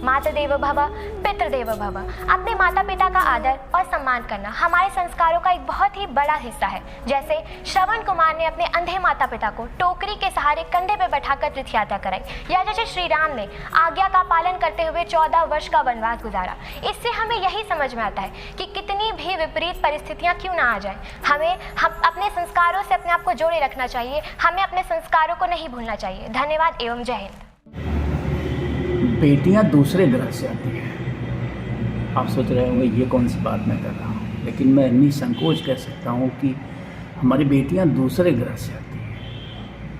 मातृदेवो भव, पितृदेवो भव। अपने माता पिता का आदर और सम्मान करना हमारे संस्कारों का एक बहुत ही बड़ा हिस्सा है। जैसे श्रवण कुमार ने अपने अंधे माता पिता को टोकरी के सहारे कंधे पर बैठाकर तीर्थ यात्रा कराई, या जैसे श्री राम ने आज्ञा का पालन करते हुए 14 वर्ष का वनवास गुजारा। इससे हमें यही समझ में आता है कि कितनी भी विपरीत परिस्थितियां क्यों ना आ जाएं, हम अपने संस्कारों से अपने आप को जोड़े रखना चाहिए। हमें अपने संस्कारों को नहीं भूलना चाहिए। धन्यवाद एवं जय हिंद। बेटियां दूसरे ग्रह से आती हैं। आप सोच रहे होंगे ये कौन सी बात मैं कर रहा हूँ, लेकिन मैं निसंकोच कह सकता हूँ कि हमारी बेटियां दूसरे ग्रह से आती हैं।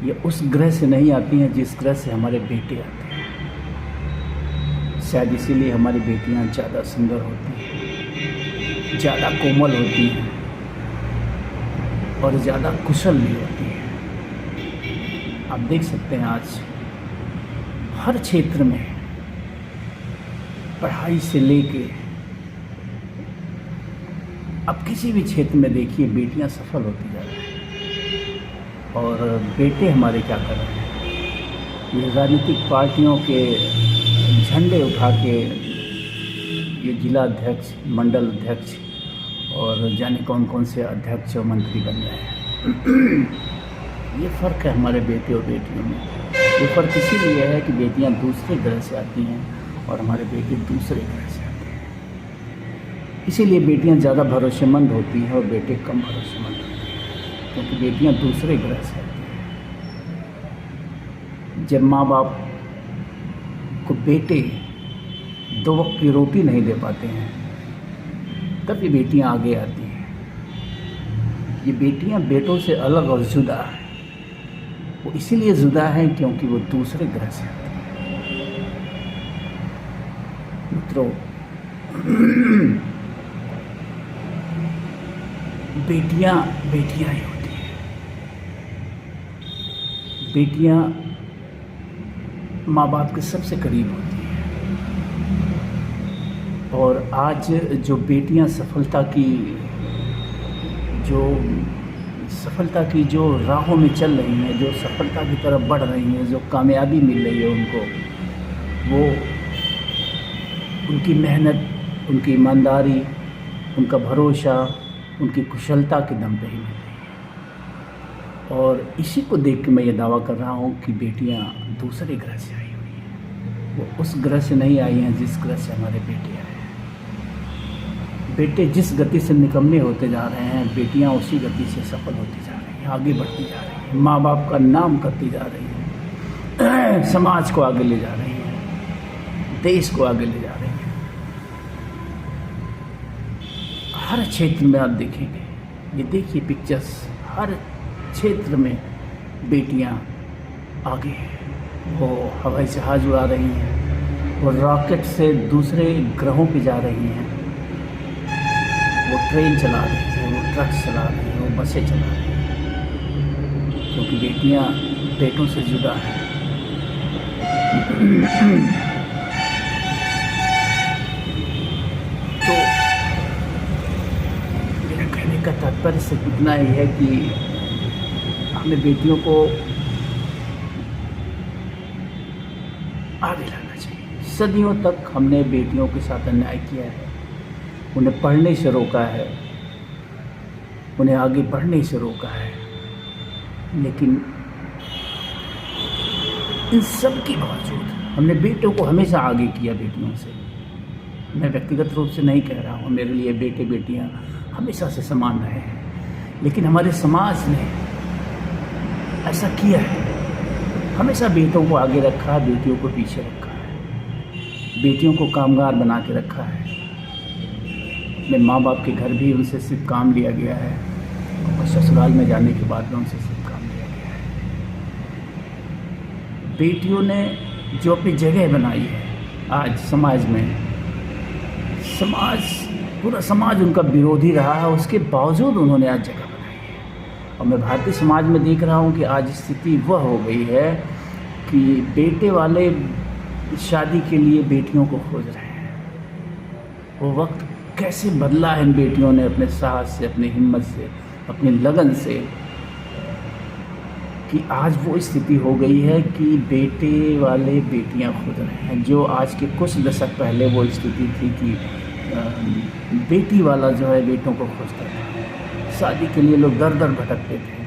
ये उस ग्रह से नहीं आती हैं जिस ग्रह से हमारे बेटे आते हैं। शायद इसीलिए हमारी बेटियां ज़्यादा सुंदर होती हैं, ज़्यादा कोमल होती हैं और ज़्यादा कुशल भी होती हैं। आप देख सकते हैं आज हर क्षेत्र में, पढ़ाई से लेके अब किसी भी क्षेत्र में देखिए बेटियां सफल होती जा रही हैं। और बेटे हमारे क्या कर रहे हैं, ये राजनीतिक पार्टियों के झंडे उठा के ये जिला अध्यक्ष, मंडल अध्यक्ष और जाने कौन कौन से अध्यक्ष और मंत्री बन गए हैं। ये फ़र्क है हमारे बेटे और बेटियों में। ये फ़र्क इसीलिए है कि बेटियां दूसरे ग्रह से आती हैं और हमारे बेटे दूसरे ग्रह से आते हैं। इसीलिए बेटियां ज़्यादा भरोसेमंद होती हैं और बेटे कम भरोसेमंद होते हैं, क्योंकि बेटियां दूसरे ग्रह से आती हैं। जब माँ बाप को बेटे 2 वक्त की रोटी नहीं दे पाते हैं, तब ये बेटियां आगे आती हैं। ये बेटियां बेटों से अलग और जुदा हैं। वो इसीलिए जुदा हैं क्योंकि वो दूसरे ग्रह से आती हैं। मित्रों, बेटियां बेटियां ही होती हैं। बेटियां माँ बाप के सबसे करीब होती हैं। और आज जो बेटियां सफलता की जो राहों में चल रही हैं, जो सफलता की तरफ बढ़ रही हैं, जो कामयाबी मिल रही है उनको, वो उनकी मेहनत, उनकी ईमानदारी, उनका भरोसा, उनकी कुशलता के दम पे ही मिल रही है। और इसी को देख के मैं ये दावा कर रहा हूँ कि बेटियाँ दूसरे ग्रह से आई हुई हैं। वो उस ग्रह से नहीं आई हैं जिस ग्रह से हमारे बेटे आए हैं। बेटे जिस गति से निकम्मे होते जा रहे हैं, बेटियां उसी गति से सफल होती जा रही हैं, आगे बढ़ती जा रही हैं, माँ बाप का नाम करती जा रही हैं, समाज को आगे ले जा रही हैं, देश को आगे ले जा रही हैं। हर क्षेत्र में आप देखेंगे, ये देखिए पिक्चर्स, हर क्षेत्र में बेटियां आगे हैं। वो हवाई जहाज़ उड़ा रही हैं, वो रॉकेट से दूसरे ग्रहों पे जा रही हैं, वो ट्रेन चला रही है, वो ट्रक चला रही है, वो बसें चला रही हैं, क्योंकि बेटियां बेटों से जुड़ा हैं। तो मेरा कहने का तात्पर्य सिर्फ इतना ही है कि हमें बेटियों को आगे लाना चाहिए। सदियों तक हमने बेटियों के साथ अन्याय किया है, उन्हें पढ़ने से रोका है, उन्हें आगे बढ़ने से रोका है। लेकिन इन सब के बावजूद हमने बेटों को हमेशा आगे किया बेटियों से। मैं व्यक्तिगत रूप से नहीं कह रहा हूँ, मेरे लिए बेटे बेटियाँ हमेशा से समान रहे हैं, लेकिन हमारे समाज ने ऐसा किया है, हमेशा बेटों को आगे रखा है, बेटियों को पीछे रखा है, बेटियों को कामगार बना के रखा है। अपने माँ बाप के घर भी उनसे सिर्फ काम लिया गया है और ससुराल में जाने के बाद भी उनसे सिर्फ काम लिया गया है। बेटियों ने जो अपनी जगह बनाई है आज समाज में, पूरा समाज उनका विरोधी रहा है, उसके बावजूद उन्होंने आज जगह बनाई है। और मैं भारतीय समाज में देख रहा हूँ कि आज स्थिति वह हो गई है कि बेटे वाले शादी के लिए बेटियों को खोज रहे हैं। वो वक्त कैसे बदला है इन बेटियों ने अपने साहस से, अपनी हिम्मत से, अपनी लगन से, कि आज वो स्थिति हो गई है कि बेटे वाले बेटियां खोज रहे हैं। जो आज के कुछ दशक पहले वो स्थिति थी कि बेटी वाला जो है बेटों को खोजता था। शादी के लिए लोग दर दर भटकते थे,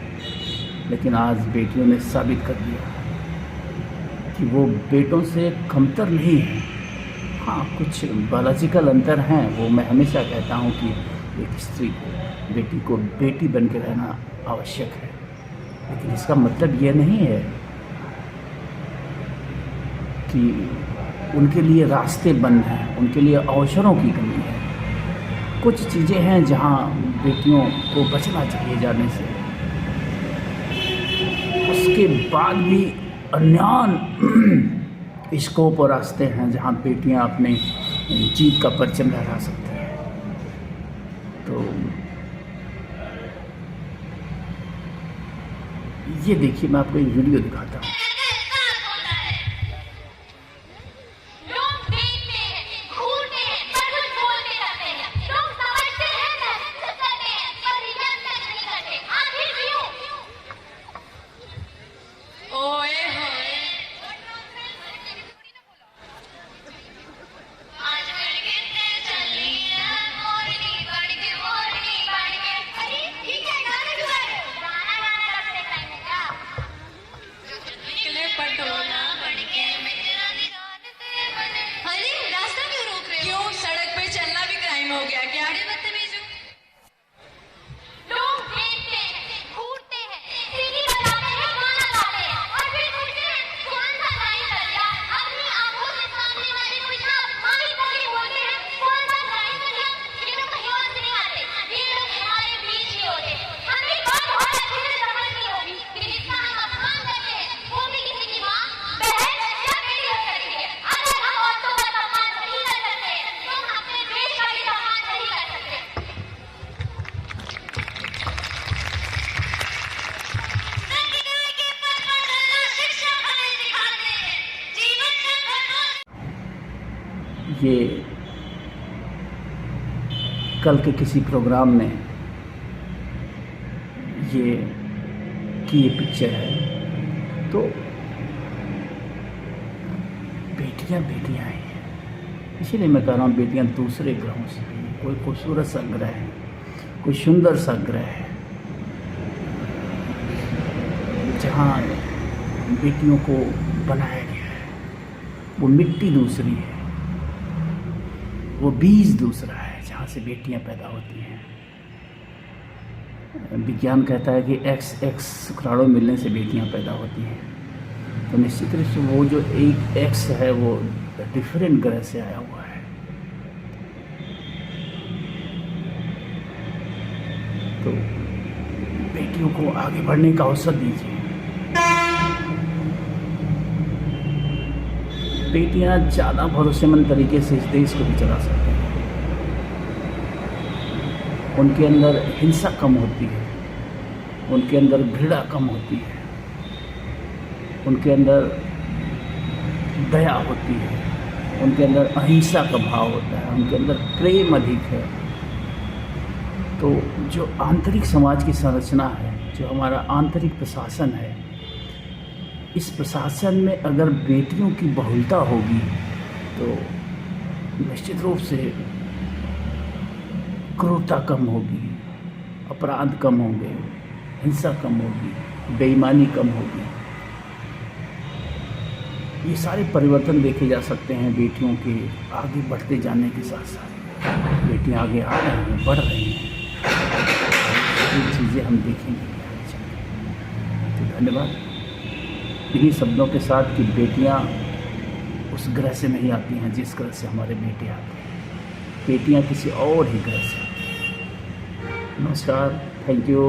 लेकिन आज बेटियों ने साबित कर दिया कि वो बेटों से कमतर नहीं है। हाँ, कुछ बायोलॉजिकल अंतर हैं, वो मैं हमेशा कहता हूँ कि एक स्त्री को, बेटी को बेटी बन के रहना आवश्यक है, लेकिन इसका मतलब ये नहीं है कि उनके लिए रास्ते बंद हैं, उनके लिए अवसरों की कमी है। कुछ चीज़ें हैं जहाँ बेटियों को बचना चाहिए जाने से। उसके बाद भी अन्यान स्कोप और रास्ते हैं जहाँ बेटियां अपने जीत का परचम लहरा सकती हैं। तो ये देखिए, मैं आपको एक वीडियो दिखाता हूँ। ये कल के किसी प्रोग्राम में ये पिक्चर है। तो बेटियां बेटियां ही हैं, इसीलिए मैं कह रहा हूँ बेटियां दूसरे ग्रहों से हैं। कोई खूबसूरत सा ग्रह है, कोई सुंदर सा ग्रह है जहाँ बेटियों को बनाया गया है। वो मिट्टी दूसरी है, वो बीज दूसरा है जहाँ से बेटियां पैदा होती हैं। विज्ञान कहता है कि XX शुक्राणु मिलने से बेटियां पैदा होती हैं। तो निश्चित रूप से वो जो एक X है वो डिफरेंट ग्रह से आया हुआ है। तो बेटियों को आगे बढ़ने का अवसर दीजिए। बेटियां ज़्यादा भरोसेमंद तरीके से इस देश को भी चला सकती हैं। उनके अंदर हिंसा कम होती है, उनके अंदर घृणा कम होती है, उनके अंदर दया होती है, उनके अंदर अहिंसा का भाव होता है, उनके अंदर प्रेम अधिक है। तो जो आंतरिक समाज की संरचना है, जो हमारा आंतरिक प्रशासन है, इस प्रशासन में अगर बेटियों की बहुलता होगी तो निश्चित रूप से क्रूरता कम होगी, अपराध कम होंगे, हिंसा कम होगी, बेईमानी कम होगी। ये सारे परिवर्तन देखे जा सकते हैं बेटियों के आगे बढ़ते जाने के साथ साथ। बेटियां आगे आ रही हैं, बढ़ रही हैं, ये चीज़ें हम देखेंगे। तो धन्यवाद। इन्हीं शब्दों के साथ कि बेटियां उस ग्रह से नहीं आती हैं जिस ग्रह से हमारे बेटे आते हैं। बेटियां किसी और ही ग्रह से आती हैं। नमस्कार, थैंक यू।